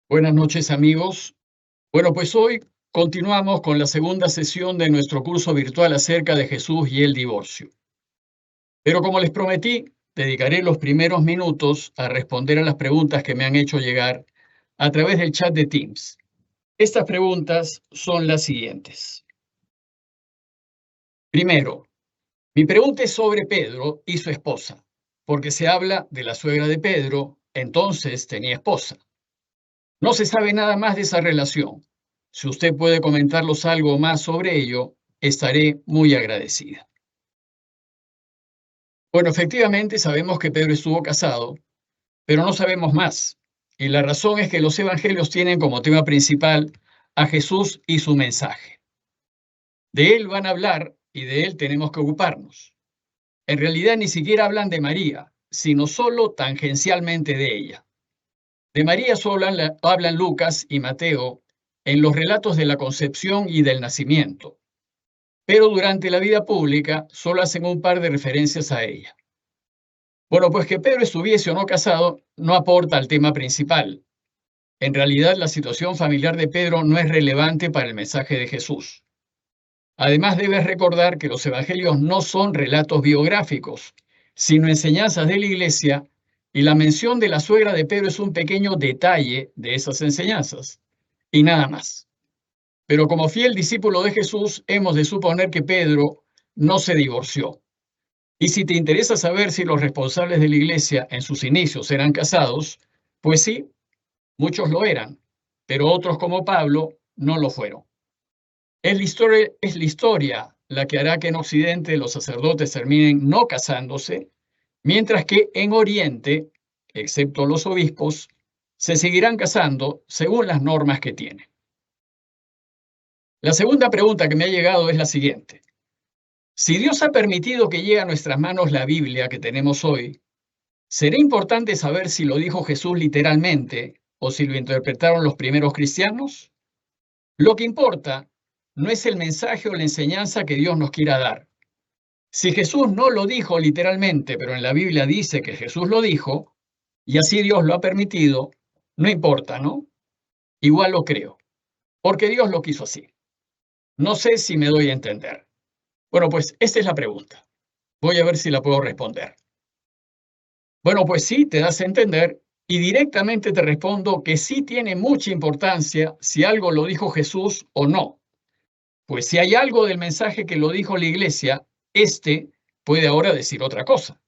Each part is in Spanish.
Buenas noches, amigos. Bueno, pues hoy continuamos con la segunda sesión de nuestro curso virtual acerca de Jesús y el divorcio. Pero como les prometí, dedicaré los primeros minutos a responder a las preguntas que me han hecho llegar a través del chat de Teams. Estas preguntas son las siguientes. Primero, mi pregunta es sobre Pedro y su esposa, porque se habla de la suegra de Pedro, entonces tenía esposa. No se sabe nada más de esa relación. Si usted puede comentarnos algo más sobre ello, estaré muy agradecida. Bueno, efectivamente sabemos que Pedro estuvo casado, pero no sabemos más. Y la razón es que los evangelios tienen como tema principal a Jesús y su mensaje. De él van a hablar y de él tenemos que ocuparnos. En realidad ni siquiera hablan de María, sino solo tangencialmente de ella. De María solo hablan Lucas y Mateo en los relatos de la concepción y del nacimiento, pero durante la vida pública solo hacen un par de referencias a ella. Bueno, pues que Pedro estuviese o no casado no aporta al tema principal. En realidad, la situación familiar de Pedro no es relevante para el mensaje de Jesús. Además, debes recordar que los evangelios no son relatos biográficos, sino enseñanzas de la iglesia, y la mención de la suegra de Pedro es un pequeño detalle de esas enseñanzas, y nada más. Pero como fiel discípulo de Jesús, hemos de suponer que Pedro no se divorció. Y si te interesa saber si los responsables de la iglesia en sus inicios eran casados, pues sí, muchos lo eran, pero otros como Pablo no lo fueron. Es la historia la que hará que en Occidente los sacerdotes terminen no casándose, mientras que en Oriente, excepto los obispos, se seguirán casando según las normas que tienen. La segunda pregunta que me ha llegado es la siguiente. Si Dios ha permitido que llegue a nuestras manos la Biblia que tenemos hoy, ¿será importante saber si lo dijo Jesús literalmente o si lo interpretaron los primeros cristianos? Lo que importa no es el mensaje o la enseñanza que Dios nos quiera dar. Si Jesús no lo dijo literalmente, pero en la Biblia dice que Jesús lo dijo, y así Dios lo ha permitido, no importa, ¿no? Igual lo creo, porque Dios lo quiso así. No sé si me doy a entender. Bueno, pues esta es la pregunta. Voy a ver si la puedo responder. Bueno, pues sí, te das a entender y directamente te respondo que sí tiene mucha importancia si algo lo dijo Jesús o no. Pues si hay algo del mensaje que lo dijo la iglesia, este puede ahora decir otra cosa.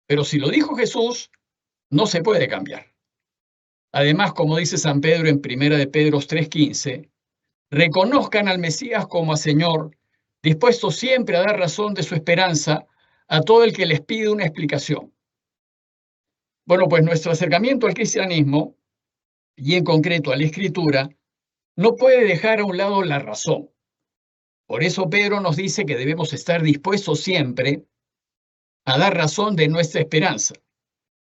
Pero si lo dijo Jesús, no se puede cambiar. Además, como dice San Pedro en 1 de Pedro 3:15, reconozcan al Mesías como a Señor, dispuesto siempre a dar razón de su esperanza a todo el que les pide una explicación. Bueno, pues nuestro acercamiento al cristianismo, y en concreto a la Escritura, no puede dejar a un lado la razón. Por eso Pedro nos dice que debemos estar dispuestos siempre a dar razón de nuestra esperanza.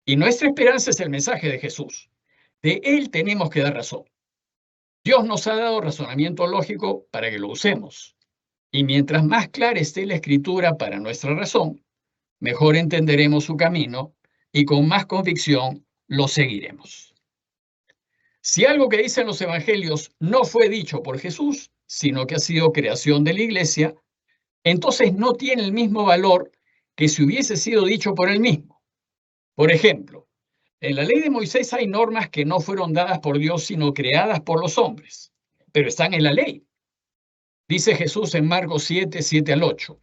Y nuestra esperanza es el mensaje de Jesús. De él tenemos que dar razón. Dios nos ha dado razonamiento lógico para que lo usemos. Y mientras más clara esté la Escritura para nuestra razón, mejor entenderemos su camino y con más convicción lo seguiremos. Si algo que dicen los evangelios no fue dicho por Jesús, sino que ha sido creación de la iglesia, entonces no tiene el mismo valor que si hubiese sido dicho por él mismo. Por ejemplo, en la ley de Moisés hay normas que no fueron dadas por Dios, sino creadas por los hombres, pero están en la ley. Dice Jesús en Marcos 7:7-8.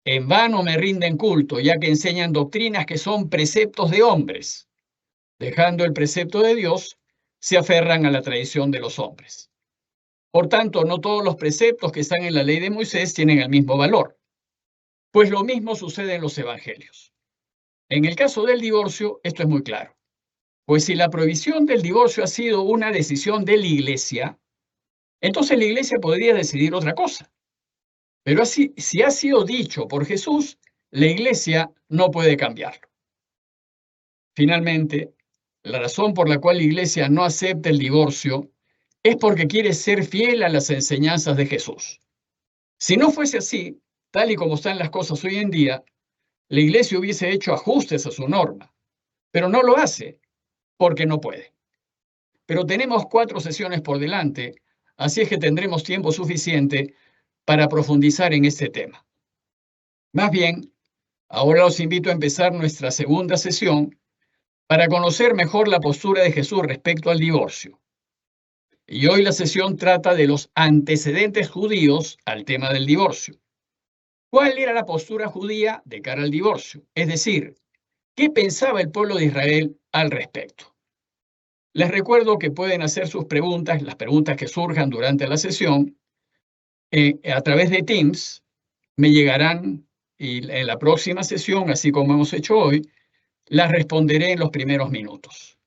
En vano me rinden culto, ya que enseñan doctrinas que son preceptos de hombres. Dejando el precepto de Dios, se aferran a la tradición de los hombres. Por tanto, no todos los preceptos que están en la ley de Moisés tienen el mismo valor, pues lo mismo sucede en los evangelios. En el caso del divorcio, esto es muy claro, pues si la prohibición del divorcio ha sido una decisión de la iglesia, entonces la iglesia podría decidir otra cosa. Pero así, si ha sido dicho por Jesús, la iglesia no puede cambiarlo. Finalmente, la razón por la cual la iglesia no acepta el divorcio es porque quiere ser fiel a las enseñanzas de Jesús. Si no fuese así, tal y como están las cosas hoy en día, la iglesia hubiese hecho ajustes a su norma, pero no lo hace porque no puede. pero tenemos 4 sesiones por delante, así es que tendremos tiempo suficiente para profundizar en este tema. Más bien, ahora los invito a empezar nuestra segunda sesión para conocer mejor la postura de Jesús respecto al divorcio. Y hoy la sesión trata de los antecedentes judíos al tema del divorcio. ¿Cuál era la postura judía de cara al divorcio? Es decir, ¿qué pensaba el pueblo de Israel al respecto? Les recuerdo que pueden hacer sus preguntas, las preguntas que surjan durante la sesión, a través de Teams. Me llegarán y en la próxima sesión, así como hemos hecho hoy, las responderé en los primeros minutos.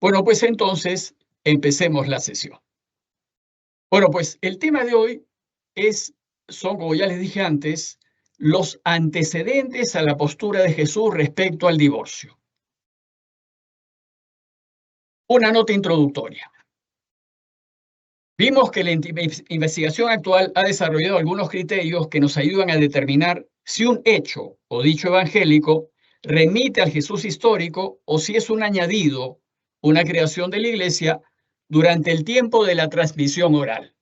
Bueno, pues entonces empecemos la sesión. Bueno, pues el tema de hoy son, como ya les dije antes, los antecedentes a la postura de Jesús respecto al divorcio. Una nota introductoria. Vimos que la investigación actual ha desarrollado algunos criterios que nos ayudan a determinar si un hecho o dicho evangélico remite al Jesús histórico o si es un añadido, una creación de la Iglesia durante el tiempo de la transmisión oral.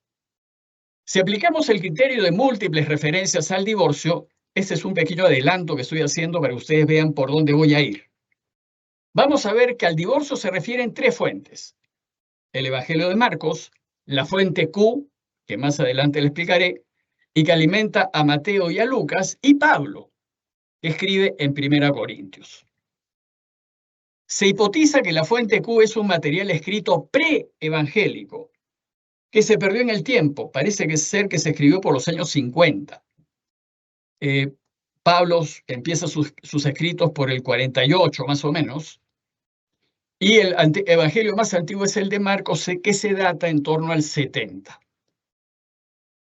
Si aplicamos el criterio de múltiples referencias al divorcio, este es un pequeño adelanto que estoy haciendo para que ustedes vean por dónde voy a ir. Vamos a ver que al divorcio se refieren 3 fuentes. El Evangelio de Marcos, la fuente Q, que más adelante le explicaré, y que alimenta a Mateo y a Lucas, y Pablo, que escribe en 1 Corintios. Se hipotiza que la fuente Q es un material escrito pre-evangélico, que se perdió en el tiempo. Parece ser que se escribió por los años 50. Pablo empieza sus escritos por el 48, más o menos, y el evangelio más antiguo es el de Marcos, que se data en torno al 70.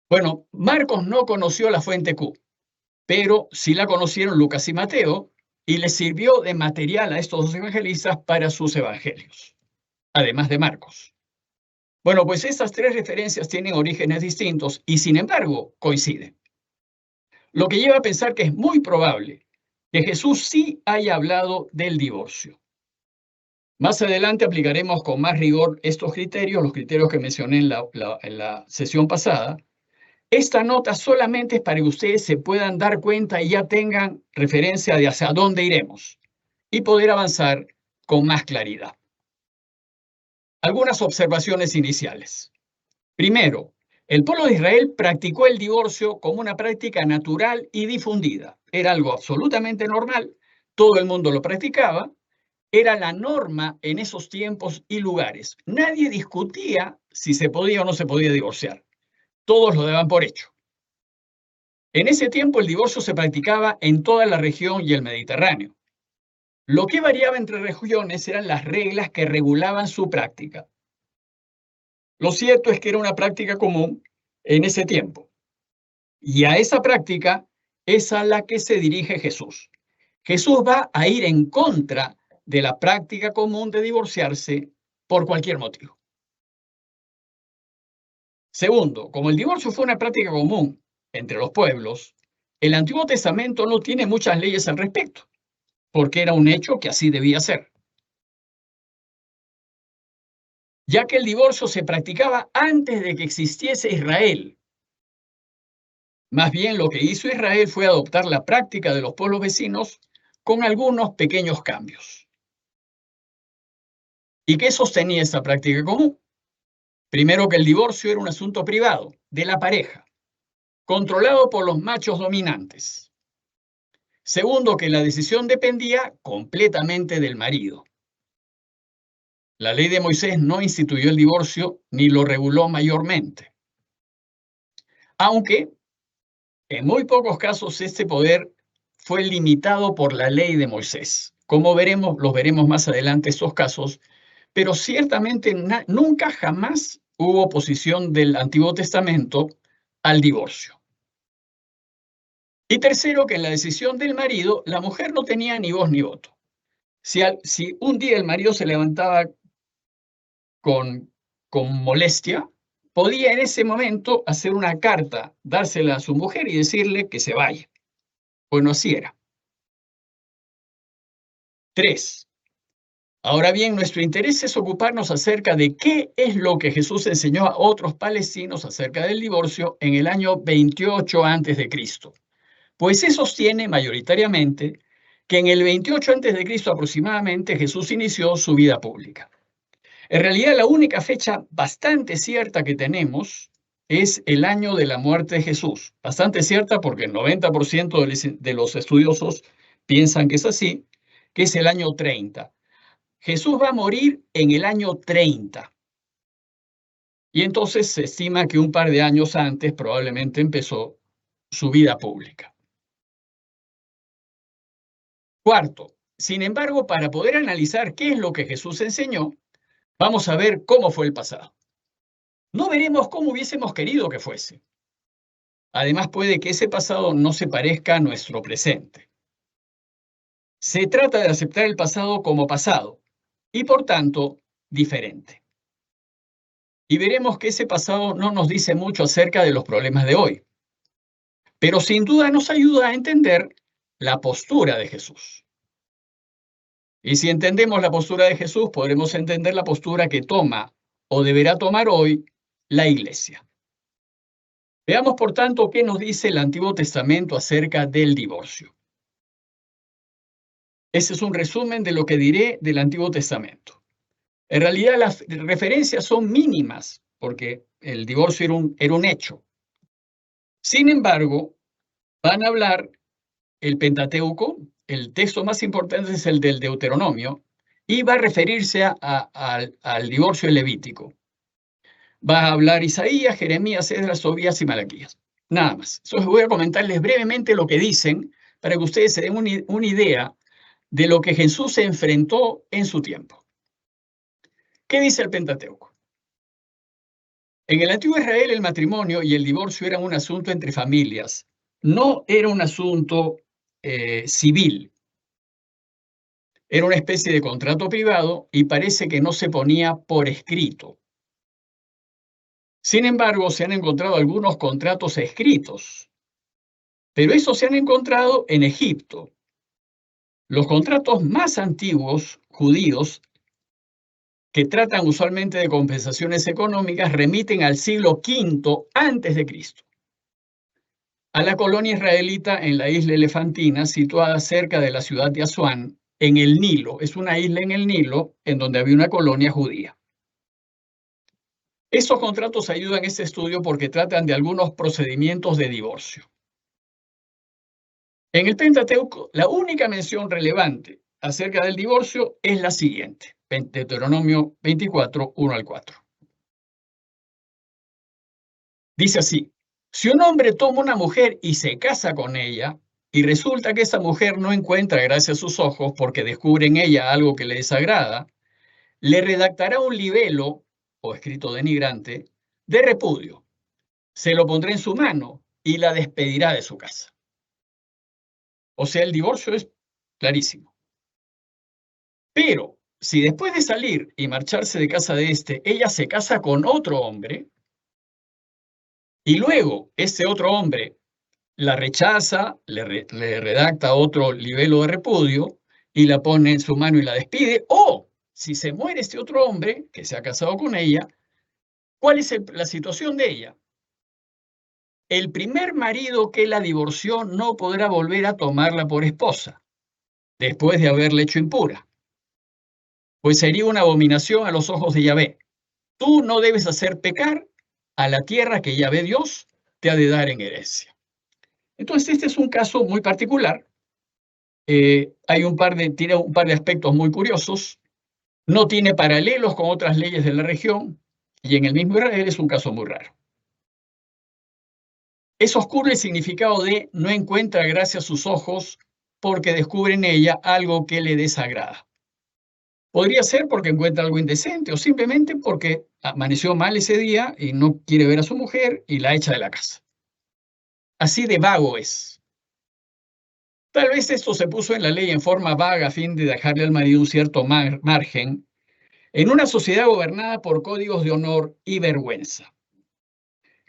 Bueno, Marcos no conoció la fuente Q, pero sí la conocieron Lucas y Mateo, y les sirvió de material a estos 2 evangelistas para sus evangelios, además de Marcos. Bueno, pues estas 3 referencias tienen orígenes distintos y sin embargo coinciden. Lo que lleva a pensar que es muy probable que Jesús sí haya hablado del divorcio. Más adelante aplicaremos con más rigor estos criterios, los criterios que mencioné en la sesión pasada. Esta nota solamente es para que ustedes se puedan dar cuenta y ya tengan referencia de hacia dónde iremos y poder avanzar con más claridad. Algunas observaciones iniciales. Primero, el pueblo de Israel practicó el divorcio como una práctica natural y difundida. Era algo absolutamente normal, todo el mundo lo practicaba, era la norma en esos tiempos y lugares. Nadie discutía si se podía o no se podía divorciar. Todos lo daban por hecho. En ese tiempo el divorcio se practicaba en toda la región y el Mediterráneo. Lo que variaba entre regiones eran las reglas que regulaban su práctica. Lo cierto es que era una práctica común en ese tiempo. Y a esa práctica es a la que se dirige Jesús. Jesús va a ir en contra de la práctica común de divorciarse por cualquier motivo. Segundo, como el divorcio fue una práctica común entre los pueblos, el Antiguo Testamento no tiene muchas leyes al respecto, porque era un hecho que así debía ser. Ya que el divorcio se practicaba antes de que existiese Israel. Más bien lo que hizo Israel fue adoptar la práctica de los pueblos vecinos con algunos pequeños cambios. ¿Y qué sostenía esta práctica común? Primero, que el divorcio era un asunto privado de la pareja, controlado por los machos dominantes. Segundo, que la decisión dependía completamente del marido. La ley de Moisés no instituyó el divorcio ni lo reguló mayormente. Aunque en muy pocos casos este poder fue limitado por la ley de Moisés. Como veremos, los veremos más adelante estos casos, pero ciertamente nunca jamás hubo oposición del Antiguo Testamento al divorcio. Y tercero, que en la decisión del marido, la mujer no tenía ni voz ni voto. Si un día el marido se levantaba con molestia, podía en ese momento hacer una carta, dársela a su mujer y decirle que se vaya. Bueno, así era. 3. Ahora bien, nuestro interés es ocuparnos acerca de qué es lo que Jesús enseñó a otros palestinos acerca del divorcio en el año 28 a.C., pues se sostiene mayoritariamente que en el 28 a.C. aproximadamente Jesús inició su vida pública. En realidad, la única fecha bastante cierta que tenemos es el año de la muerte de Jesús. Bastante cierta porque el 90% de los estudiosos piensan que es así, que es el año 30. Jesús va a morir en el año 30. Y entonces se estima que un par de años antes probablemente empezó su vida pública. Cuarto, sin embargo, para poder analizar qué es lo que Jesús enseñó, vamos a ver cómo fue el pasado. No veremos cómo hubiésemos querido que fuese. Además, puede que ese pasado no se parezca a nuestro presente. Se trata de aceptar el pasado como pasado y, por tanto, diferente. Y veremos que ese pasado no nos dice mucho acerca de los problemas de hoy, pero sin duda nos ayuda a entender la postura de Jesús. Y si entendemos la postura de Jesús, podremos entender la postura que toma o deberá tomar hoy la Iglesia. Veamos, por tanto, qué nos dice el Antiguo Testamento acerca del divorcio. Ese es un resumen de lo que diré del Antiguo Testamento. En realidad, las referencias son mínimas, porque el divorcio era un hecho. Sin embargo, van a hablar el Pentateuco, el texto más importante es el del Deuteronomio, y va a referirse al divorcio levítico. Va a hablar Isaías, Jeremías, Esdras, Tobías y Malaquías. Nada más. Entonces voy a comentarles brevemente lo que dicen para que ustedes se den una idea de lo que Jesús se enfrentó en su tiempo. ¿Qué dice el Pentateuco? En el antiguo Israel el matrimonio y el divorcio eran un asunto entre familias, no era un asunto civil. Era una especie de contrato privado y parece que no se ponía por escrito. Sin embargo, se han encontrado algunos contratos escritos, pero esos se han encontrado en Egipto. Los contratos más antiguos judíos, que tratan usualmente de compensaciones económicas, remiten al siglo V a.C., a la colonia israelita en la isla Elefantina, situada cerca de la ciudad de Asuán, en el Nilo. Es una isla en el Nilo en donde había una colonia judía. Estos contratos ayudan a este estudio porque tratan de algunos procedimientos de divorcio. En el Pentateuco, la única mención relevante acerca del divorcio es la siguiente, Deuteronomio 24, 1 al 4. Dice así: si un hombre toma una mujer y se casa con ella, y resulta que esa mujer no encuentra gracia a sus ojos porque descubre en ella algo que le desagrada, le redactará un libelo, o escrito denigrante, de repudio. Se lo pondrá en su mano y la despedirá de su casa. O sea, el divorcio es clarísimo. Pero si después de salir y marcharse de casa de ella se casa con otro hombre, y luego ese otro hombre la rechaza, le redacta otro libelo de repudio y la pone en su mano y la despide, o si se muere este otro hombre que se ha casado con ella, ¿cuál es la situación de ella? El primer marido que la divorció no podrá volver a tomarla por esposa, después de haberla hecho impura, pues sería una abominación a los ojos de Yahvé. Tú no debes hacer pecar a la tierra que Yahvé Dios te ha de dar en herencia. Entonces, este es un caso muy particular. Tiene un par de aspectos muy curiosos. No tiene paralelos con otras leyes de la región y en el mismo Israel es un caso muy raro. Es oscuro el significado de no encuentra gracia a sus ojos porque descubre en ella algo que le desagrada. Podría ser porque encuentra algo indecente o simplemente porque amaneció mal ese día y no quiere ver a su mujer y la echa de la casa. Así de vago es. Tal vez esto se puso en la ley en forma vaga a fin de dejarle al marido un cierto margen en una sociedad gobernada por códigos de honor y vergüenza.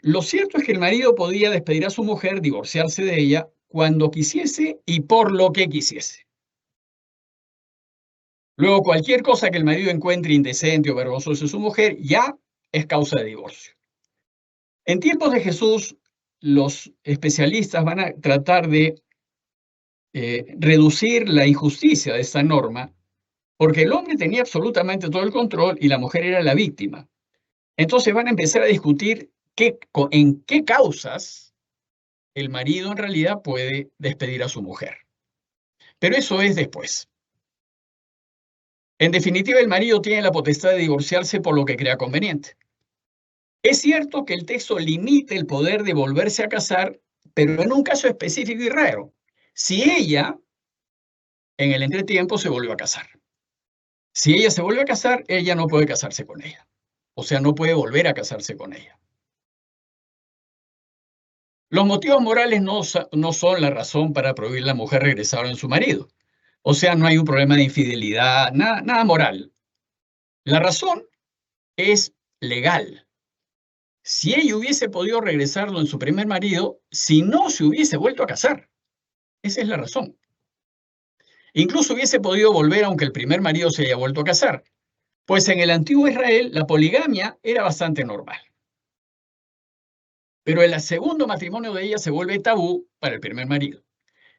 Lo cierto es que el marido podía despedir a su mujer, divorciarse de ella, cuando quisiese y por lo que quisiese. Luego, cualquier cosa que el marido encuentre indecente o vergonzosa de su mujer ya es causa de divorcio. En tiempos de Jesús, los especialistas van a tratar de reducir la injusticia de esta norma, porque el hombre tenía absolutamente todo el control y la mujer era la víctima. Entonces van a empezar a discutir en qué causas el marido en realidad puede despedir a su mujer. Pero eso es después. En definitiva, el marido tiene la potestad de divorciarse por lo que crea conveniente. Es cierto que el texto limita el poder de volverse a casar, pero en un caso específico y raro. Si ella, en el entretiempo, se volvió a casar. Si ella se vuelve a casar, ella no puede casarse con ella. O sea, no puede volver a casarse con ella. Los motivos morales no son la razón para prohibir a la mujer regresar en su marido. O sea, no hay un problema de infidelidad, nada moral. La razón es legal. Si ella hubiese podido regresarlo en su primer marido, si no se hubiese vuelto a casar. Esa es la razón. Incluso hubiese podido volver aunque el primer marido se haya vuelto a casar, pues en el antiguo Israel la poligamia era bastante normal. Pero el segundo matrimonio de ella se vuelve tabú para el primer marido.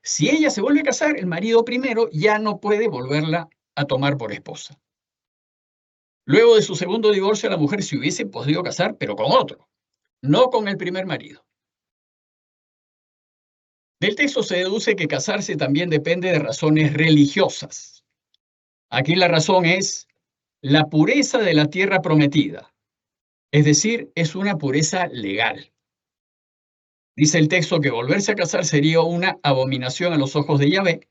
Si ella se vuelve a casar, el marido primero ya no puede volverla a tomar por esposa. Luego de su segundo divorcio, la mujer se hubiese podido casar, pero con otro, no con el primer marido. Del texto se deduce que casarse también depende de razones religiosas. Aquí la razón es la pureza de la tierra prometida, es decir, es una pureza legal. Dice el texto que volverse a casar sería una abominación a los ojos de Yahvé,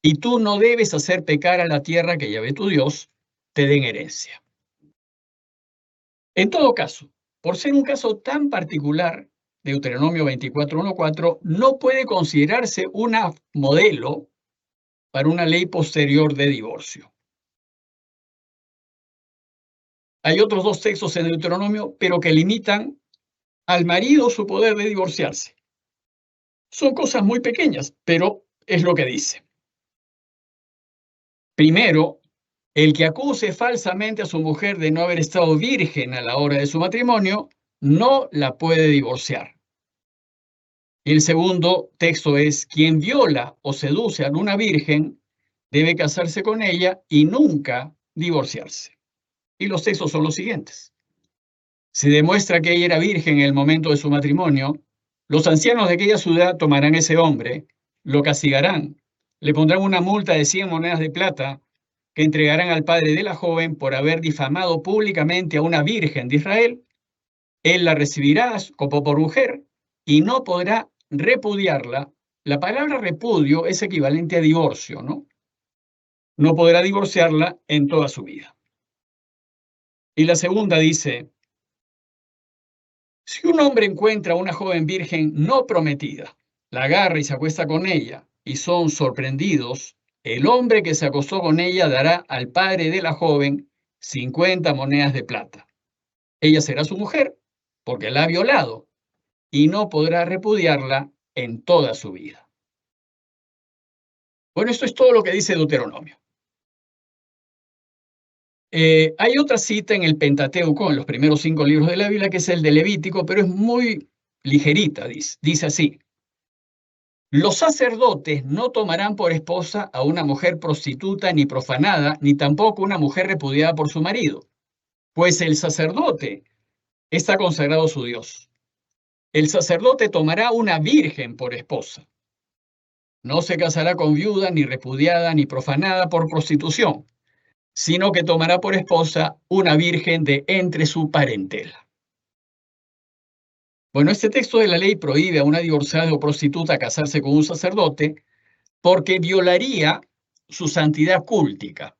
y tú no debes hacer pecar a la tierra que Yahvé tu Dios te dé en herencia. En todo caso, por ser un caso tan particular, Deuteronomio 24:1-4 no puede considerarse un modelo para una ley posterior de divorcio. Hay otros dos textos en Deuteronomio, pero que limitan al marido su poder de divorciarse. Son cosas muy pequeñas, pero es lo que dice. Primero, el que acuse falsamente a su mujer de no haber estado virgen a la hora de su matrimonio, no la puede divorciar. Y el segundo texto es, quien viola o seduce a una virgen debe casarse con ella y nunca divorciarse. Y los textos son los siguientes. Si demuestra que ella era virgen en el momento de su matrimonio, los ancianos de aquella ciudad tomarán a ese hombre, lo castigarán, le pondrán una multa de 100 monedas de plata que entregarán al padre de la joven por haber difamado públicamente a una virgen de Israel. Él la recibirá como por mujer y no podrá repudiarla. La palabra repudio es equivalente a divorcio, ¿no? No podrá divorciarla en toda su vida. Y la segunda dice, si un hombre encuentra a una joven virgen no prometida, la agarra y se acuesta con ella, y son sorprendidos, el hombre que se acostó con ella dará al padre de la joven 50 monedas de plata. Ella será su mujer, porque la ha violado, y no podrá repudiarla en toda su vida. Bueno, esto es todo lo que dice Deuteronomio. Hay otra cita en el Pentateuco, en los primeros 5 libros de la Biblia, que es el de Levítico, pero es muy ligerita, dice así. Los sacerdotes no tomarán por esposa a una mujer prostituta ni profanada, ni tampoco una mujer repudiada por su marido, pues el sacerdote está consagrado a su Dios. El sacerdote tomará una virgen por esposa. No se casará con viuda, ni repudiada, ni profanada por prostitución, sino que tomará por esposa una virgen de entre su parentela. Bueno, este texto de la ley prohíbe a una divorciada o prostituta casarse con un sacerdote porque violaría su santidad cúltica,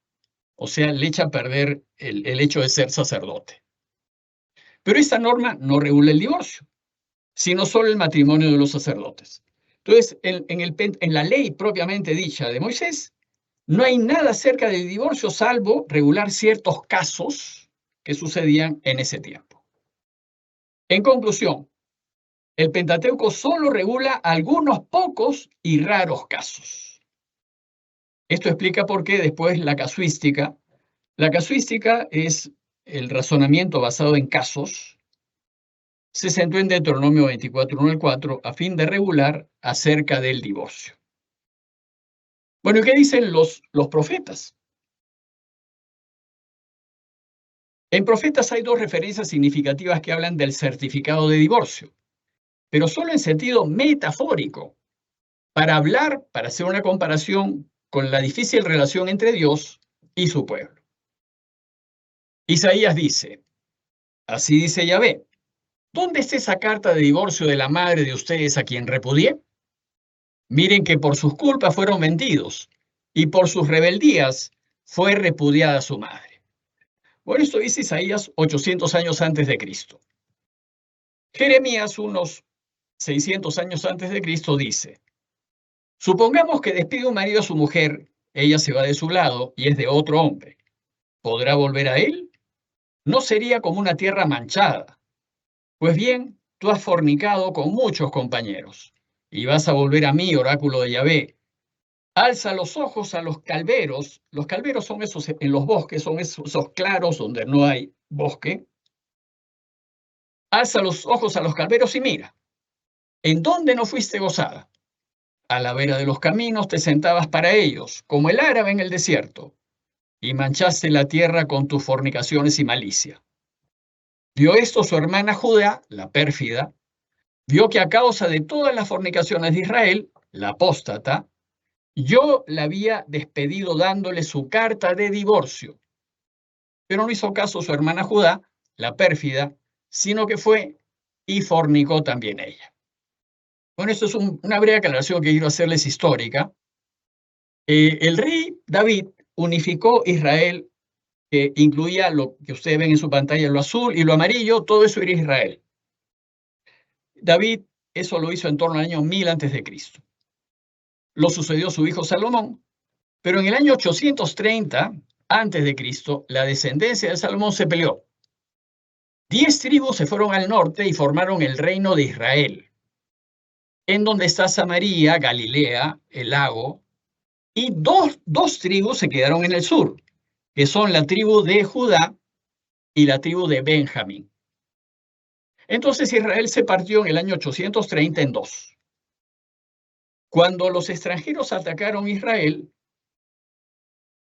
o sea, le echa a perder el hecho de ser sacerdote. Pero esta norma no regula el divorcio, sino solo el matrimonio de los sacerdotes. Entonces, en la ley propiamente dicha de Moisés, no hay nada acerca del divorcio salvo regular ciertos casos que sucedían en ese tiempo. En conclusión, el Pentateuco solo regula algunos pocos y raros casos. Esto explica por qué después la casuística es el razonamiento basado en casos, se centró en Deuteronomio 24, 1 al 4, a fin de regular acerca del divorcio. Bueno, ¿y qué dicen los profetas? En Profetas hay dos referencias significativas que hablan del certificado de divorcio, pero solo en sentido metafórico, para hacer una comparación con la difícil relación entre Dios y su pueblo. Isaías dice, así dice Yahvé, ¿dónde está esa carta de divorcio de la madre de ustedes a quien repudié? Miren que por sus culpas fueron vendidos y por sus rebeldías fue repudiada su madre. Bueno, esto dice Isaías 800 años antes de Cristo. Jeremías, unos 600 años antes de Cristo, dice, supongamos que despide un marido a su mujer, ella se va de su lado y es de otro hombre. ¿Podrá volver a él? No sería como una tierra manchada. Pues bien, tú has fornicado con muchos compañeros y vas a volver a mí, oráculo de Yahvé. Alza los ojos a los calveros. Los calveros son esos en los bosques, son esos claros donde no hay bosque. Alza los ojos a los calveros y mira. ¿En dónde no fuiste gozada? A la vera de los caminos te sentabas para ellos, como el árabe en el desierto, y manchaste la tierra con tus fornicaciones y malicia. Vio esto su hermana Judá, la pérfida, vio que a causa de todas las fornicaciones de Israel, la apóstata, yo la había despedido dándole su carta de divorcio. Pero no hizo caso su hermana Judá, la pérfida, sino que fue y fornicó también ella. Bueno, esto es una breve aclaración que quiero hacerles histórica. El rey David unificó Israel, que incluía lo que ustedes ven en su pantalla, lo azul y lo amarillo, todo eso era Israel. David eso lo hizo en torno al año 1000 a.C. Lo sucedió su hijo Salomón, pero en el año 830 a.C., la descendencia de Salomón se peleó. 10 tribus se fueron al norte y formaron el reino de Israel, en donde está Samaria, Galilea, el lago, y dos tribus se quedaron en el sur, que son la tribu de Judá y la tribu de Benjamín. Entonces Israel se partió en el año 830 en dos. Cuando los extranjeros atacaron Israel,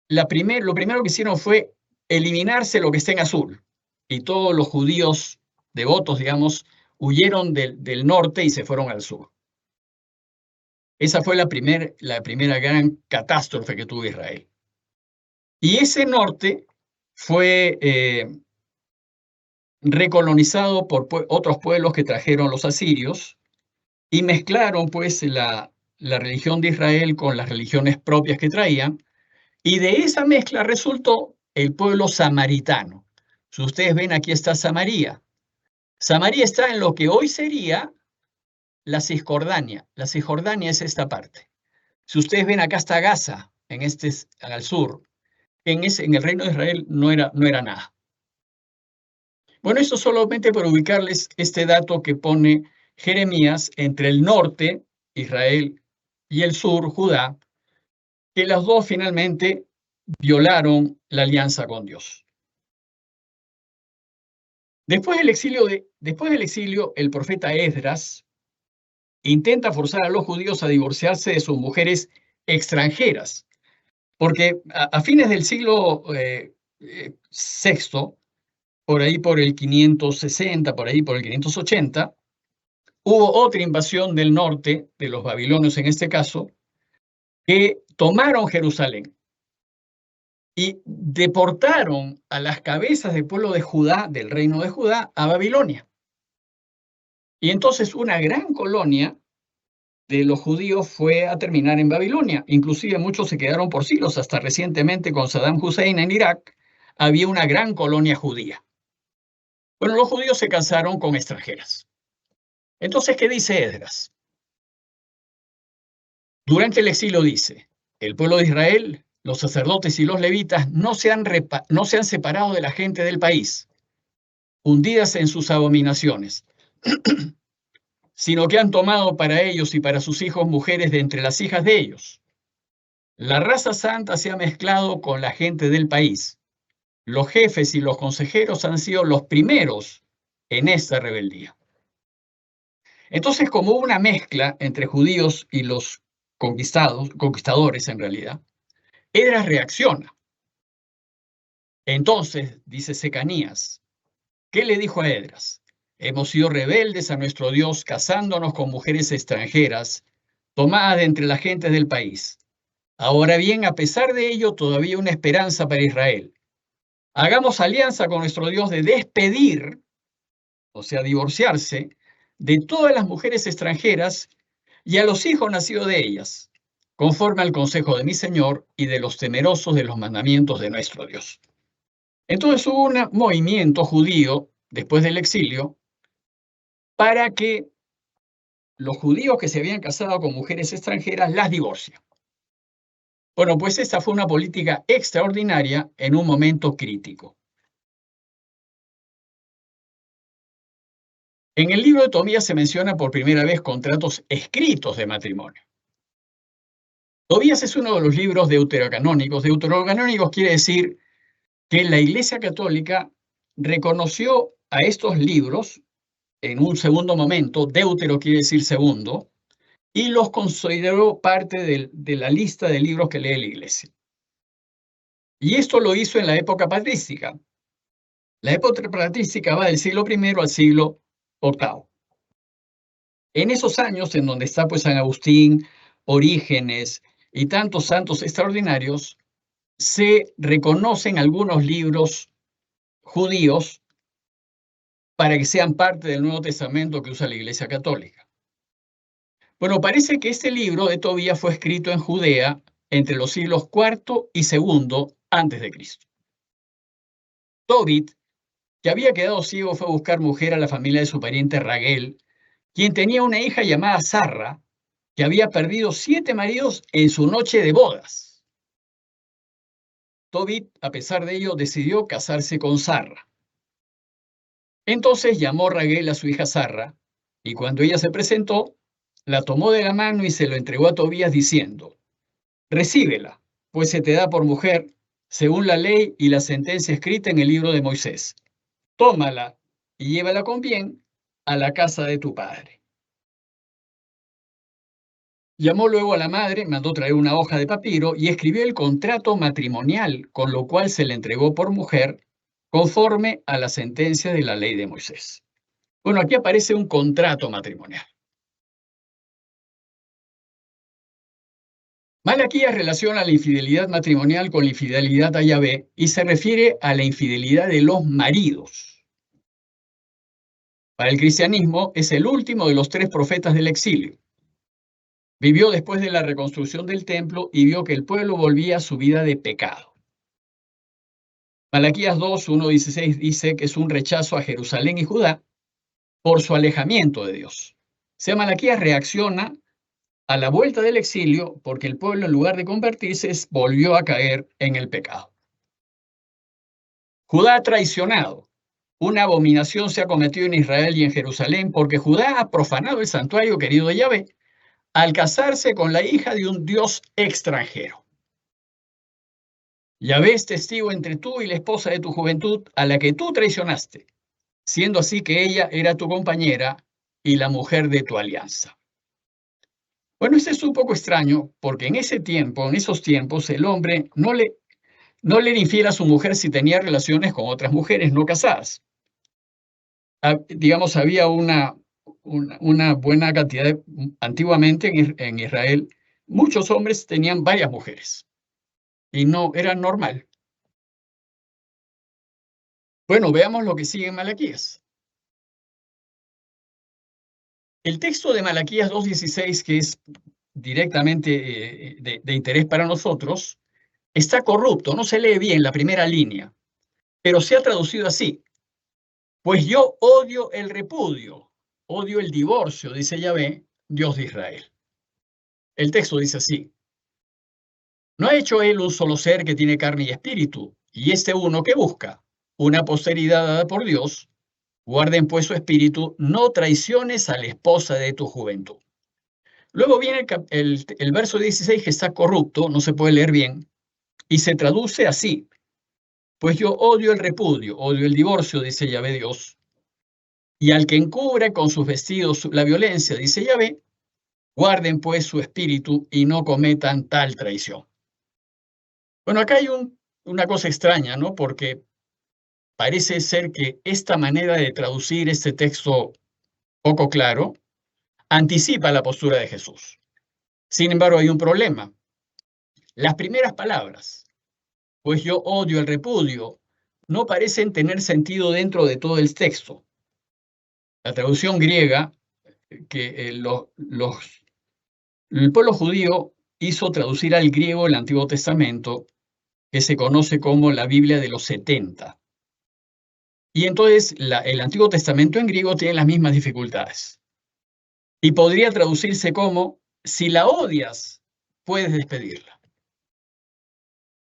lo primero que hicieron fue eliminarse lo que está en azul. Y todos los judíos devotos, digamos, huyeron del norte y se fueron al sur. Esa fue la primera gran catástrofe que tuvo Israel. Y ese norte fue recolonizado por otros pueblos que trajeron los asirios y mezclaron pues la religión de Israel con las religiones propias que traían, y de esa mezcla resultó el pueblo samaritano. Si ustedes ven, aquí está Samaria. Samaria está en lo que hoy sería la Cisjordania. La Cisjordania es esta parte. Si ustedes ven, acá está Gaza, al sur. En el reino de Israel no era nada. Bueno, esto solamente para ubicarles este dato que pone Jeremías entre el norte, Israel, y el sur, Judá, que las dos finalmente violaron la alianza con Dios. Después del exilio, el profeta Esdras intenta forzar a los judíos a divorciarse de sus mujeres extranjeras, porque a fines del siglo VI, por ahí por el 560, por ahí por el 580, hubo otra invasión del norte, de los babilonios en este caso, que tomaron Jerusalén y deportaron a las cabezas del pueblo de Judá, del reino de Judá, a Babilonia. Y entonces una gran colonia de los judíos fue a terminar en Babilonia. Inclusive muchos se quedaron por siglos. Hasta recientemente con Saddam Hussein en Irak había una gran colonia judía. Bueno, los judíos se casaron con extranjeras. Entonces, ¿qué dice Esdras? Durante el exilio dice, el pueblo de Israel, los sacerdotes y los levitas no se han separado de la gente del país, hundidas en sus abominaciones, sino que han tomado para ellos y para sus hijos mujeres de entre las hijas de ellos. La raza santa se ha mezclado con la gente del país. Los jefes y los consejeros han sido los primeros en esta rebeldía. Entonces, como hubo una mezcla entre judíos y los conquistadores en realidad, Esdras reacciona. Entonces, dice Secanías, ¿qué le dijo a Esdras? Hemos sido rebeldes a nuestro Dios, casándonos con mujeres extranjeras, tomadas de entre las gentes del país. Ahora bien, a pesar de ello, todavía hay una esperanza para Israel. Hagamos alianza con nuestro Dios de despedir, o sea, divorciarse, de todas las mujeres extranjeras y a los hijos nacidos de ellas, conforme al consejo de mi Señor y de los temerosos de los mandamientos de nuestro Dios. Entonces hubo un movimiento judío después del exilio para que los judíos que se habían casado con mujeres extranjeras las divorcien. Bueno, pues esta fue una política extraordinaria en un momento crítico. En el libro de Tobías se menciona por primera vez contratos escritos de matrimonio. Tobías es uno de los libros deuterocanónicos. Deuterocanónicos quiere decir que la Iglesia Católica reconoció a estos libros en un segundo momento, deutero quiere decir segundo, y los consideró parte de la lista de libros que lee la Iglesia. Y esto lo hizo en la época patrística. La época patrística va del siglo I al siglo VIII. En esos años, en donde está pues San Agustín, Orígenes y tantos santos extraordinarios, se reconocen algunos libros judíos para que sean parte del Nuevo Testamento que usa la Iglesia Católica. Bueno, parece que este libro de Tobías fue escrito en Judea entre los siglos IV y II antes de Cristo. Tobit, que había quedado ciego, fue a buscar mujer a la familia de su pariente Raguel, quien tenía una hija llamada Sarra, que había perdido 7 maridos en su noche de bodas. Tobit, a pesar de ello, decidió casarse con Sarra. Entonces llamó Raguel a su hija Sarra, y cuando ella se presentó, la tomó de la mano y se lo entregó a Tobías diciendo, recíbela, pues se te da por mujer, según la ley y la sentencia escrita en el libro de Moisés. Tómala y llévala con bien a la casa de tu padre. Llamó luego a la madre, mandó traer una hoja de papiro y escribió el contrato matrimonial, con lo cual se le entregó por mujer, conforme a la sentencia de la ley de Moisés. Bueno, aquí aparece un contrato matrimonial. Malaquías relaciona la infidelidad matrimonial con la infidelidad a Yahvé y se refiere a la infidelidad de los maridos. Para el cristianismo es el último de los 3 profetas del exilio. Vivió después de la reconstrucción del templo y vio que el pueblo volvía a su vida de pecado. Malaquías 2, 1-16 dice que es un rechazo a Jerusalén y Judá por su alejamiento de Dios. O sea, Malaquías reacciona a la vuelta del exilio porque el pueblo, en lugar de convertirse, volvió a caer en el pecado. Judá ha traicionado. Una abominación se ha cometido en Israel y en Jerusalén porque Judá ha profanado el santuario querido de Yahvé al casarse con la hija de un dios extranjero. Yahvé es testigo entre tú y la esposa de tu juventud, a la que tú traicionaste, siendo así que ella era tu compañera y la mujer de tu alianza. Bueno, esto es un poco extraño, porque en ese tiempo, en esos tiempos, el hombre no le era infiel a su mujer si tenía relaciones con otras mujeres no casadas. Digamos, había una buena cantidad, antiguamente en Israel, muchos hombres tenían varias mujeres y no era normal. Bueno, veamos lo que sigue en Malaquías. El texto de Malaquías 2:16, que es directamente de interés para nosotros, está corrupto, no se lee bien la primera línea, pero se ha traducido así. Pues yo odio el repudio, odio el divorcio, dice Yahvé, Dios de Israel. El texto dice así. ¿No ha hecho él un solo ser que tiene carne y espíritu? Y este uno que busca una posteridad dada por Dios, guarden pues su espíritu, no traiciones a la esposa de tu juventud. Luego viene el verso 16 que está corrupto, no se puede leer bien, y se traduce así: pues yo odio el repudio, odio el divorcio, dice Yahvé Dios, y al que encubre con sus vestidos la violencia, dice Yahvé, guarden pues su espíritu y no cometan tal traición. Bueno, acá hay una cosa extraña, ¿no? Porque parece ser que esta manera de traducir este texto poco claro anticipa la postura de Jesús. Sin embargo, hay un problema. Las primeras palabras, pues yo odio el repudio, no parecen tener sentido dentro de todo el texto. La traducción griega que el pueblo judío hizo traducir al griego el Antiguo Testamento, que se conoce como la Biblia de los 70. Y entonces el Antiguo Testamento en griego tiene las mismas dificultades. Y podría traducirse como, si la odias, puedes despedirla.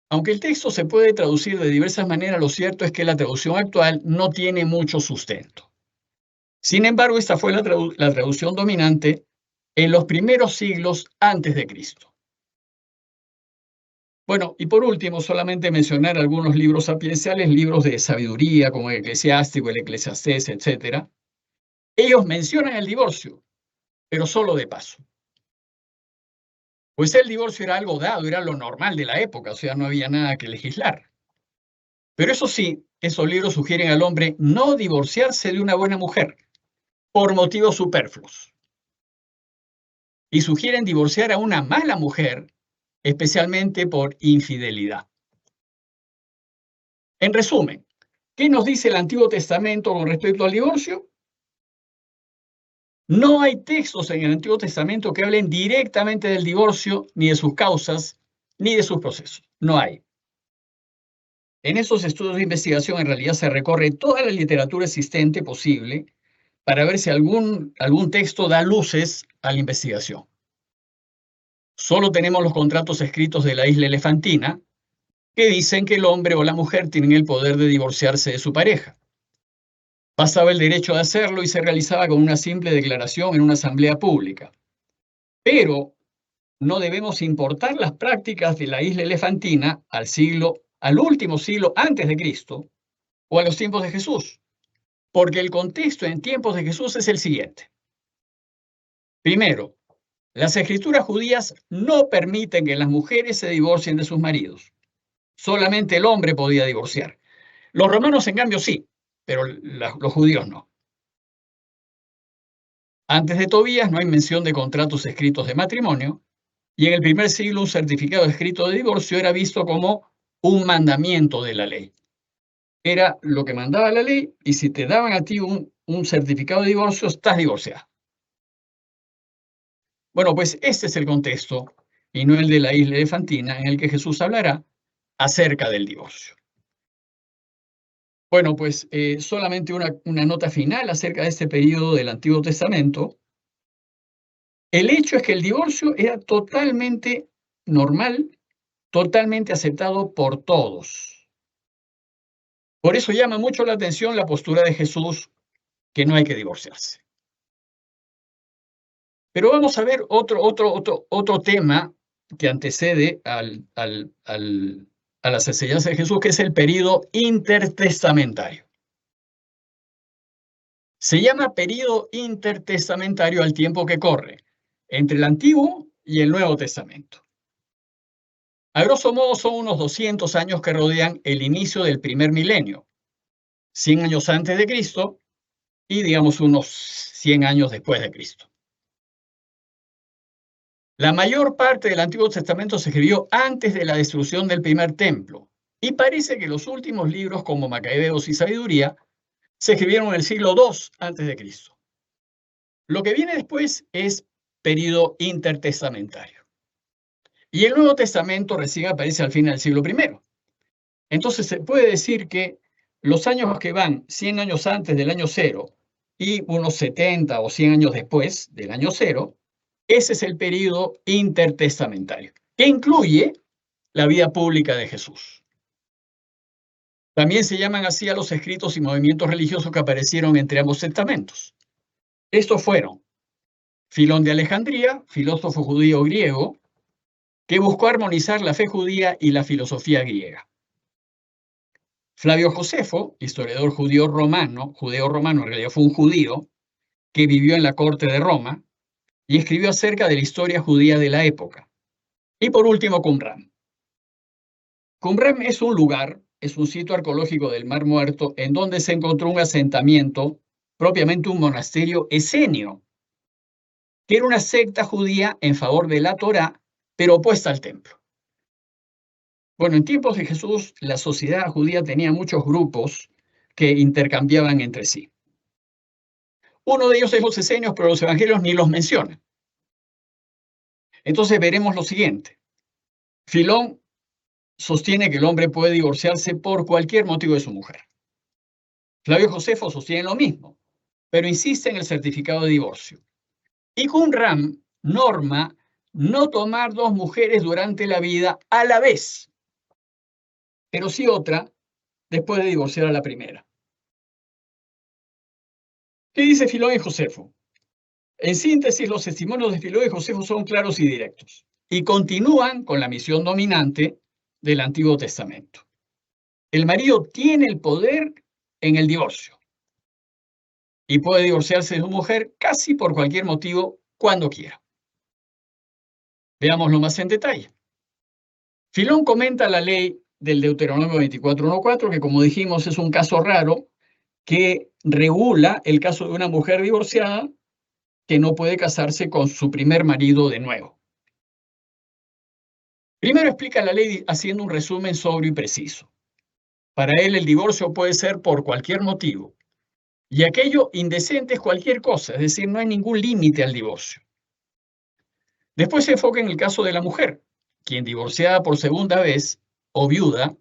Aunque el texto se puede traducir de diversas maneras, lo cierto es que la traducción actual no tiene mucho sustento. Sin embargo, esta fue la traducción dominante en los primeros siglos antes de Cristo. Bueno, y por último, solamente mencionar algunos libros sapienciales, libros de sabiduría, como el Eclesiástico, el Eclesiastés, etc. Ellos mencionan el divorcio, pero solo de paso. Pues el divorcio era algo dado, era lo normal de la época, o sea, no había nada que legislar. Pero eso sí, esos libros sugieren al hombre no divorciarse de una buena mujer por motivos superfluos. Y sugieren divorciar a una mala mujer, especialmente por infidelidad. En resumen, ¿qué nos dice el Antiguo Testamento con respecto al divorcio? No hay textos en el Antiguo Testamento que hablen directamente del divorcio, ni de sus causas, ni de sus procesos. No hay. En esos estudios de investigación en realidad se recorre toda la literatura existente posible para ver si algún texto da luces a la investigación. Solo tenemos los contratos escritos de la isla elefantina que dicen que el hombre o la mujer tienen el poder de divorciarse de su pareja. Pasaba el derecho de hacerlo y se realizaba con una simple declaración en una asamblea pública. Pero no debemos importar las prácticas de la isla elefantina al último siglo antes de Cristo o a los tiempos de Jesús, porque el contexto en tiempos de Jesús es el siguiente. Primero, las escrituras judías no permiten que las mujeres se divorcien de sus maridos. Solamente el hombre podía divorciar. Los romanos, en cambio, sí, pero los judíos no. Antes de Tobías no hay mención de contratos escritos de matrimonio, y en el primer siglo un certificado escrito de divorcio era visto como un mandamiento de la ley. Era lo que mandaba la ley, y si te daban a ti un certificado de divorcio, estás divorciado. Bueno, pues este es el contexto, y no el de la isla elefantina, en el que Jesús hablará acerca del divorcio. Bueno, pues solamente una nota final acerca de este periodo del Antiguo Testamento. El hecho es que el divorcio era totalmente normal, totalmente aceptado por todos. Por eso llama mucho la atención la postura de Jesús, que no hay que divorciarse. Pero vamos a ver otro tema que antecede a las enseñanzas de Jesús, que es el período intertestamentario. Se llama período intertestamentario al tiempo que corre entre el Antiguo y el Nuevo Testamento. A grosso modo son unos 200 años que rodean el inicio del primer milenio, 100 años antes de Cristo y digamos unos 100 años después de Cristo. La mayor parte del Antiguo Testamento se escribió antes de la destrucción del primer templo, y parece que los últimos libros como Macabeos y Sabiduría se escribieron en el siglo II antes de Cristo. Lo que viene después es período intertestamentario. Y el Nuevo Testamento recién aparece al fin del siglo I. Entonces se puede decir que los años que van 100 años antes del año cero y unos 70 o 100 años después del año cero, ese es el período intertestamentario, que incluye la vida pública de Jesús. También se llaman así a los escritos y movimientos religiosos que aparecieron entre ambos testamentos. Estos fueron Filón de Alejandría, filósofo judío griego, que buscó armonizar la fe judía y la filosofía griega. Flavio Josefo, historiador judeo romano, en realidad fue un judío, que vivió en la corte de Roma y escribió acerca de la historia judía de la época. Y por último, Qumran. Qumran es un lugar, es un sitio arqueológico del Mar Muerto en donde se encontró un asentamiento, propiamente un monasterio esenio, que era una secta judía en favor de la Torá, pero opuesta al templo. Bueno, en tiempos de Jesús, la sociedad judía tenía muchos grupos que intercambiaban entre sí. Uno de ellos es los esenios, pero los evangelios ni los mencionan. Entonces veremos lo siguiente. Filón sostiene que el hombre puede divorciarse por cualquier motivo de su mujer. Flavio Josefo sostiene lo mismo, pero insiste en el certificado de divorcio. Y Qumran norma no tomar dos mujeres durante la vida a la vez, pero sí otra después de divorciar a la primera. ¿Qué dice Filón y Josefo? En síntesis, los testimonios de Filón y Josefo son claros y directos y continúan con la misión dominante del Antiguo Testamento. El marido tiene el poder en el divorcio y puede divorciarse de su mujer casi por cualquier motivo cuando quiera. Veámoslo más en detalle. Filón comenta la ley del Deuteronomio 24:1-4, que como dijimos es un caso raro que regula el caso de una mujer divorciada que no puede casarse con su primer marido de nuevo. Primero explica la ley haciendo un resumen sobrio y preciso. Para él el divorcio puede ser por cualquier motivo, y aquello indecente es cualquier cosa, es decir, no hay ningún límite al divorcio. Después se enfoca en el caso de la mujer, quien divorciada por segunda vez o viuda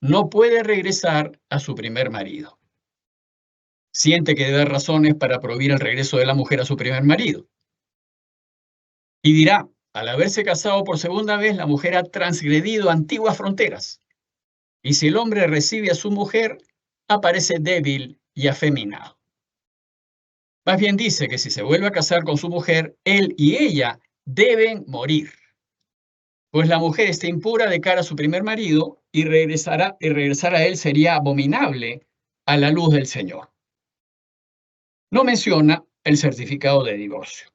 no puede regresar a su primer marido. Siente que debe haber razones para prohibir el regreso de la mujer a su primer marido. Y dirá, al haberse casado por segunda vez, la mujer ha transgredido antiguas fronteras. Y si el hombre recibe a su mujer, aparece débil y afeminado. Más bien dice que si se vuelve a casar con su mujer, él y ella deben morir, pues la mujer está impura de cara a su primer marido y regresar a él sería abominable a la luz del Señor. No menciona el certificado de divorcio.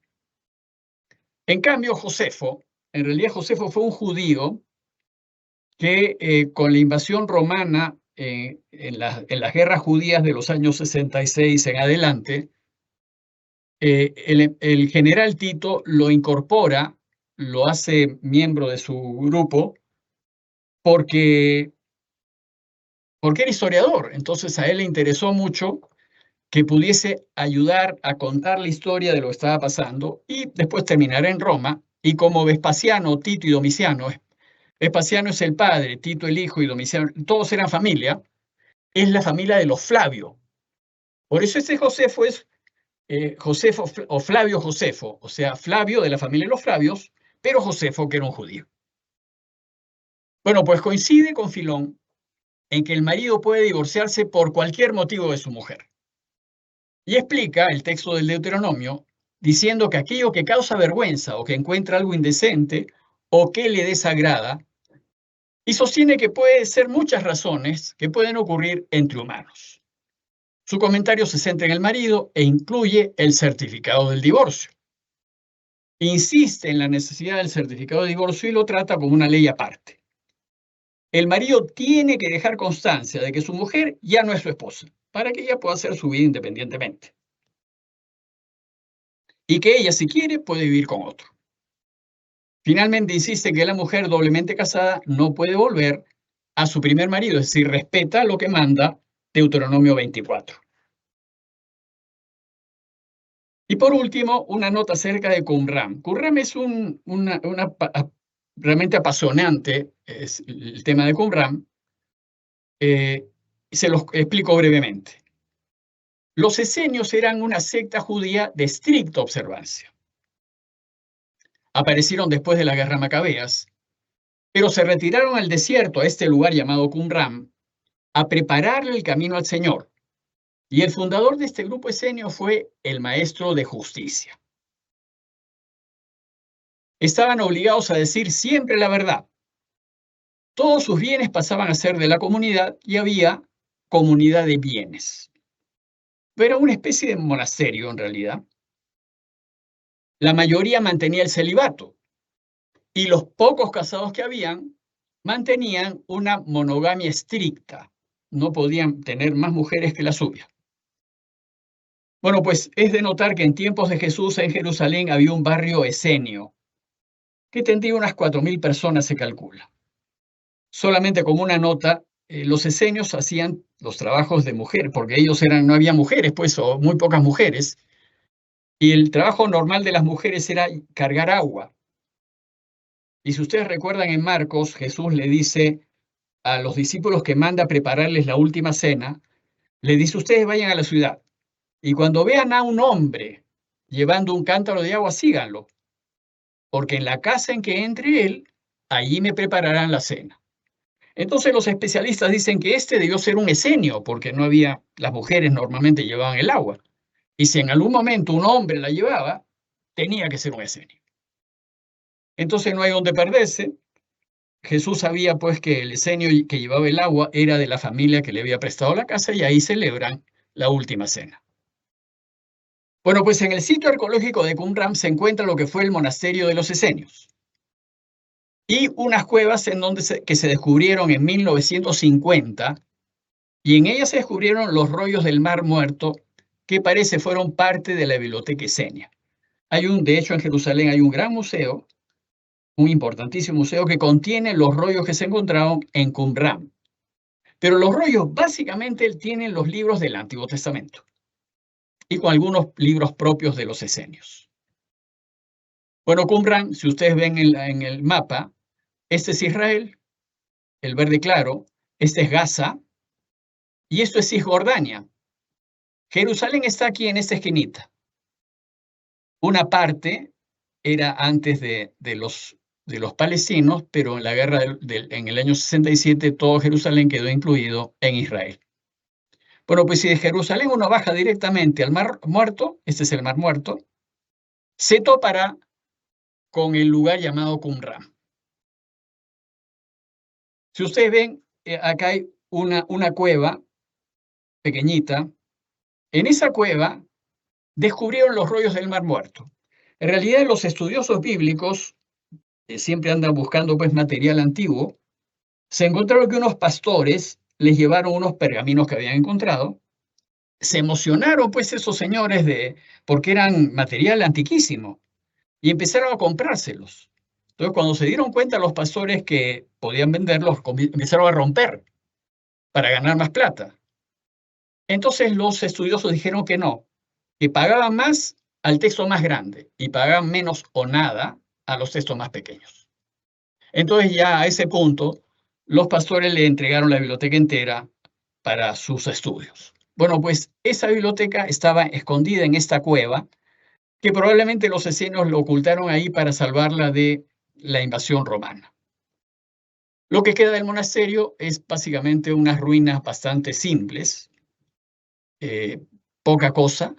En cambio, Josefo, en realidad Josefo fue un judío que con la invasión romana en las guerras judías de los años 66 en adelante, el general Tito lo incorpora, lo hace miembro de su grupo, porque era historiador. Entonces a él le interesó mucho que pudiese ayudar a contar la historia de lo que estaba pasando y después terminar en Roma. Y como Vespasiano, Tito y Domiciano, Vespasiano es el padre, Tito el hijo y Domiciano, todos eran familia, es la familia de los Flavio. Por eso ese Josefo es Josefo o Flavio Josefo, o sea, Flavio de la familia de los Flavios, pero Josefo que era un judío. Bueno, pues coincide con Filón en que el marido puede divorciarse por cualquier motivo de su mujer. Y explica el texto del Deuteronomio diciendo que aquello que causa vergüenza o que encuentra algo indecente o que le desagrada, y sostiene que puede ser muchas razones que pueden ocurrir entre humanos. Su comentario se centra en el marido e incluye el certificado del divorcio. Insiste en la necesidad del certificado de divorcio y lo trata como una ley aparte. El marido tiene que dejar constancia de que su mujer ya no es su esposa, para que ella pueda hacer su vida independientemente. Y que ella, si quiere, puede vivir con otro. Finalmente insiste que la mujer doblemente casada no puede volver a su primer marido, es decir, respeta lo que manda Deuteronomio 24. Y por último, una nota acerca de Qumran. Qumran es realmente apasionante, es el tema de Qumran. Se los explico brevemente. Los esenios eran una secta judía de estricta observancia. Aparecieron después de la guerra macabeas, pero se retiraron al desierto, a este lugar llamado Qumran, a prepararle el camino al Señor. Y el fundador de este grupo esenio fue el maestro de justicia. estaban obligados a decir siempre la verdad. Todos sus bienes pasaban a ser de la comunidad y había comunidad de bienes. Pero era una especie de monasterio en realidad. La mayoría mantenía el celibato y los pocos casados que habían mantenían una monogamia estricta. No podían tener más mujeres que la suya. Bueno, pues es de notar que en tiempos de Jesús en Jerusalén había un barrio esenio que tendría unas 4.000 personas, se calcula. Solamente como una nota, los esenios hacían los trabajos de mujer, porque ellos no había mujeres, pues, o muy pocas mujeres, y el trabajo normal de las mujeres era cargar agua. Y si ustedes recuerdan en Marcos, Jesús le dice a los discípulos que manda prepararles la última cena, le dice, ustedes vayan a la ciudad, y cuando vean a un hombre llevando un cántaro de agua, síganlo, porque en la casa en que entre él, allí me prepararán la cena. Entonces los especialistas dicen que este debió ser un esenio, porque no había, las mujeres normalmente llevaban el agua. Y si en algún momento un hombre la llevaba, tenía que ser un esenio. Entonces no hay donde perderse. Jesús sabía pues que el esenio que llevaba el agua era de la familia que le había prestado la casa y ahí celebran la última cena. Bueno, pues en el sitio arqueológico de Qumran se encuentra lo que fue el monasterio de los esenios y unas cuevas en donde que se descubrieron en 1950 y en ellas se descubrieron los rollos del Mar Muerto que parece fueron parte de la biblioteca esenia. De hecho, en Jerusalén hay un gran museo, un importantísimo museo que contiene los rollos que se encontraron en Qumran. Pero los rollos básicamente tienen los libros del Antiguo Testamento y con algunos libros propios de los esenios. Bueno, Qumran, si ustedes ven en el mapa, este es Israel, el verde claro, este es Gaza y esto es Cisjordania. Jerusalén está aquí en esta esquinita. Una parte era antes de los palestinos, pero en la guerra en el año 67 todo Jerusalén quedó incluido en Israel. Bueno, pues si de Jerusalén uno baja directamente al Mar Muerto, este es el Mar Muerto, se topará con el lugar llamado Qumran. Si ustedes ven, acá hay una cueva pequeñita. En esa cueva descubrieron los rollos del Mar Muerto. En realidad, los estudiosos bíblicos siempre andan buscando pues material antiguo. Se encontraron que unos pastores les llevaron unos pergaminos que habían encontrado. Se emocionaron pues esos señores porque eran material antiquísimo y empezaron a comprárselos. Entonces, cuando se dieron cuenta los pastores que podían venderlos, empezaron a romper para ganar más plata. Entonces los estudiosos dijeron que no, que pagaban más al texto más grande y pagaban menos o nada a los textos más pequeños. Entonces ya a ese punto, los pastores le entregaron la biblioteca entera para sus estudios. Bueno, pues esa biblioteca estaba escondida en esta cueva, que probablemente los esenios lo ocultaron ahí para salvarla de la invasión romana. Lo que queda del monasterio es básicamente unas ruinas bastante simples, poca cosa,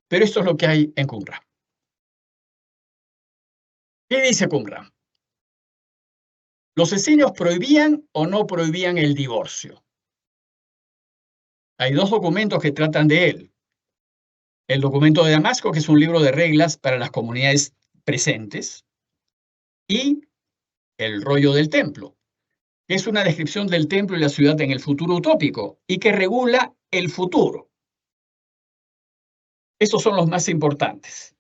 pero esto es lo que hay en Qumran. ¿Qué dice Qumran? ¿Los esenios prohibían o no prohibían el divorcio? Hay dos documentos que tratan de él. El documento de Damasco, que es un libro de reglas para las comunidades presentes, y el rollo del templo, que es una descripción del templo y la ciudad en el futuro utópico y que regula el futuro. Estos son los más importantes.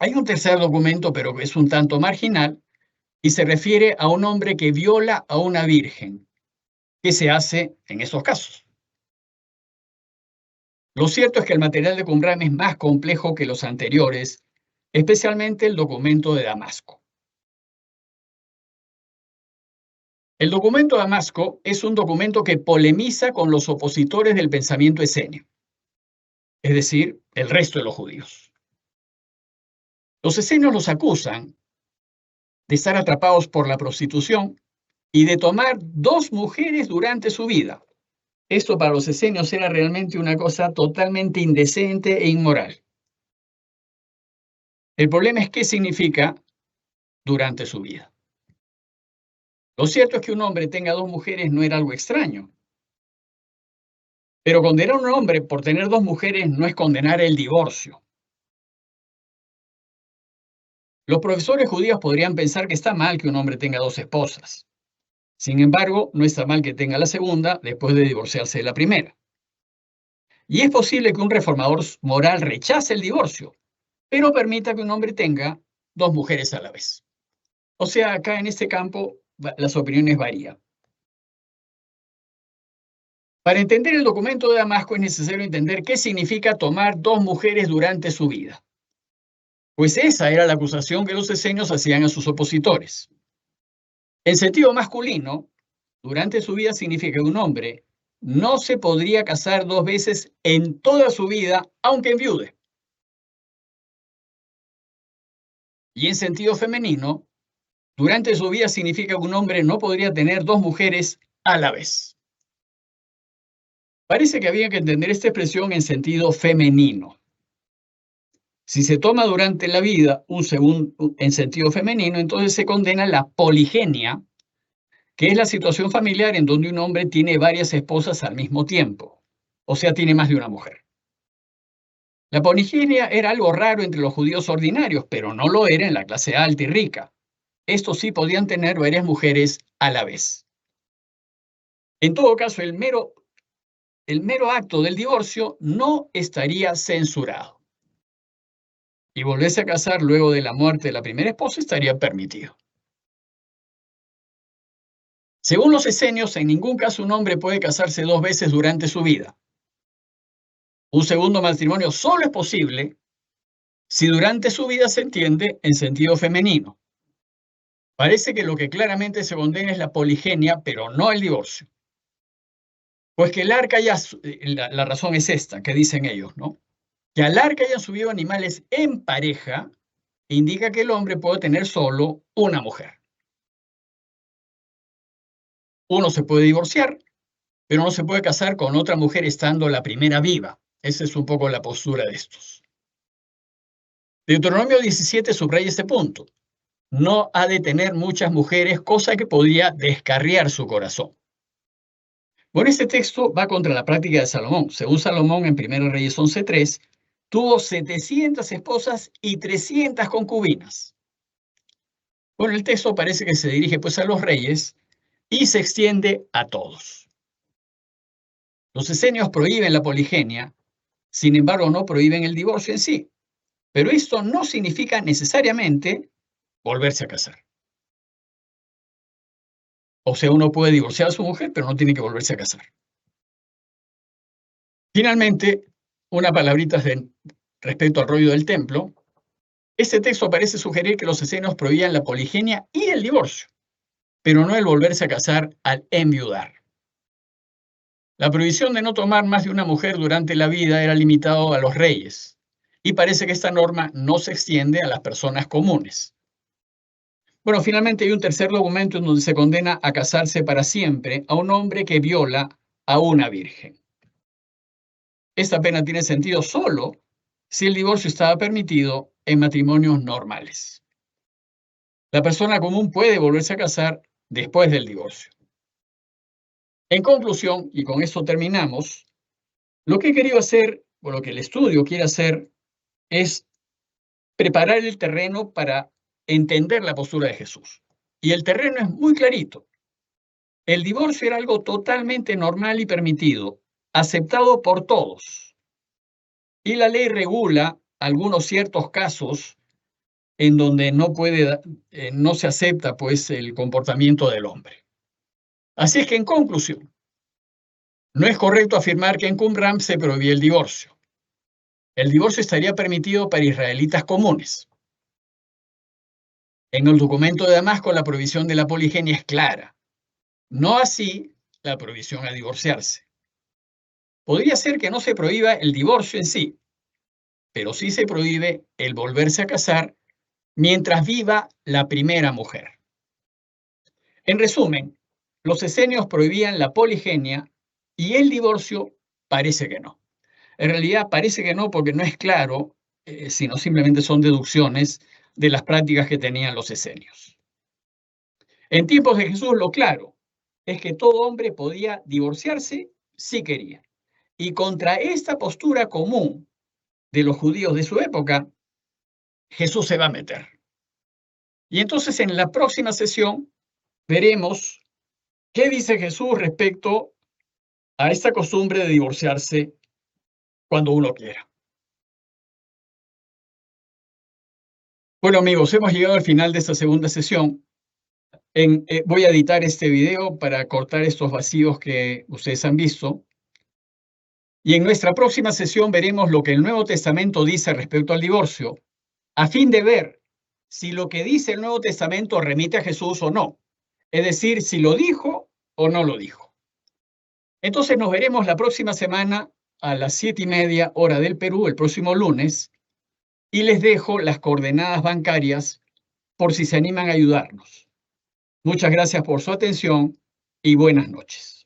Hay un tercer documento, pero que es un tanto marginal, y se refiere a un hombre que viola a una virgen. ¿Qué se hace en esos casos? Lo cierto es que el material de Qumran es más complejo que los anteriores, especialmente el documento de Damasco. El documento de Damasco es un documento que polemiza con los opositores del pensamiento esenio, es decir, el resto de los judíos. Los esenios los acusan de estar atrapados por la prostitución y de tomar 2 mujeres durante su vida. Esto para los esenios era realmente una cosa totalmente indecente e inmoral. El problema es qué significa durante su vida. Lo cierto es que un hombre tenga dos mujeres no era algo extraño. Pero condenar a un hombre por tener dos mujeres no es condenar el divorcio. Los profesores judíos podrían pensar que está mal que un hombre tenga dos esposas. Sin embargo, no está mal que tenga la segunda después de divorciarse de la primera. Y es posible que un reformador moral rechace el divorcio, pero permita que un hombre tenga dos mujeres a la vez. O sea, acá en este campo las opiniones varían. Para entender el documento de Damasco es necesario entender qué significa tomar dos mujeres durante su vida. Pues esa era la acusación que los esenios hacían a sus opositores. En sentido masculino, durante su vida significa que un hombre no se podría casar dos veces en toda su vida, aunque enviude. Y en sentido femenino, durante su vida significa que un hombre no podría tener dos mujeres a la vez. Parece que había que entender esta expresión en sentido femenino. Si se toma durante la vida en sentido femenino, entonces se condena la poligenia, que es la situación familiar en donde un hombre tiene varias esposas al mismo tiempo, o sea, tiene más de una mujer. La poligenia era algo raro entre los judíos ordinarios, pero no lo era en la clase alta y rica. Estos sí podían tener varias mujeres a la vez. En todo caso, el mero acto del divorcio no estaría censurado. Y volverse a casar luego de la muerte de la primera esposa estaría permitido. Según los esenios, en ningún caso un hombre puede casarse dos veces durante su vida. Un segundo matrimonio solo es posible si durante su vida se entiende en sentido femenino. Parece que lo que claramente se condena es la poligenia, pero no el divorcio. Pues que el arca la razón es esta, que dicen ellos, ¿no? Que al arca hayan subido animales en pareja, indica que el hombre puede tener solo una mujer. Uno se puede divorciar, pero no se puede casar con otra mujer estando la primera viva. Esa es un poco la postura de estos. Deuteronomio 17 subraya este punto. No ha de tener muchas mujeres, cosa que podría descarriar su corazón. Bueno, este texto va contra la práctica de Salomón. Según Salomón, en 1 Reyes 11:3, tuvo 700 esposas y 300 concubinas. Bueno, el texto parece que se dirige pues a los reyes y se extiende a todos. Los esenios prohíben la poligenia, sin embargo no prohíben el divorcio en sí. Pero esto no significa necesariamente volverse a casar. O sea, uno puede divorciar a su mujer, pero no tiene que volverse a casar. Finalmente, una palabrita respecto al rollo del templo. Este texto parece sugerir que los esenios prohibían la poligenia y el divorcio, pero no el volverse a casar al enviudar. La prohibición de no tomar más de una mujer durante la vida era limitado a los reyes, y parece que esta norma no se extiende a las personas comunes. Bueno, finalmente hay un tercer documento en donde se condena a casarse para siempre a un hombre que viola a una virgen. Esta pena tiene sentido solo si el divorcio estaba permitido en matrimonios normales. La persona común puede volverse a casar después del divorcio. En conclusión, y con esto terminamos, lo que he querido hacer, o lo que el estudio quiere hacer, es preparar el terreno para entender la postura de Jesús. Y el terreno es muy clarito. El divorcio era algo totalmente normal y permitido, aceptado por todos. Y la ley regula algunos ciertos casos en donde no se acepta pues el comportamiento del hombre. Así es que en conclusión, no es correcto afirmar que en Qumran se prohibía el divorcio. El divorcio estaría permitido para israelitas comunes. En el documento de Damasco la prohibición de la poligenia es clara. No así la prohibición a divorciarse. Podría ser que no se prohíba el divorcio en sí, pero sí se prohíbe el volverse a casar mientras viva la primera mujer. En resumen, los esenios prohibían la poligenia y el divorcio parece que no. En realidad parece que no porque no es claro, sino simplemente son deducciones de las prácticas que tenían los esenios. En tiempos de Jesús, lo claro es que todo hombre podía divorciarse si quería. Y contra esta postura común de los judíos de su época, Jesús se va a meter. Y entonces en la próxima sesión veremos qué dice Jesús respecto a esta costumbre de divorciarse cuando uno quiera. Bueno, amigos, hemos llegado al final de esta segunda sesión. Voy a editar este video para cortar estos vacíos que ustedes han visto. Y en nuestra próxima sesión veremos lo que el Nuevo Testamento dice respecto al divorcio, a fin de ver si lo que dice el Nuevo Testamento remite a Jesús o no. Es decir, si lo dijo o no lo dijo. Entonces nos veremos la próxima semana a las 7:30 hora del Perú, el próximo lunes, y les dejo las coordenadas bancarias por si se animan a ayudarnos. Muchas gracias por su atención y buenas noches.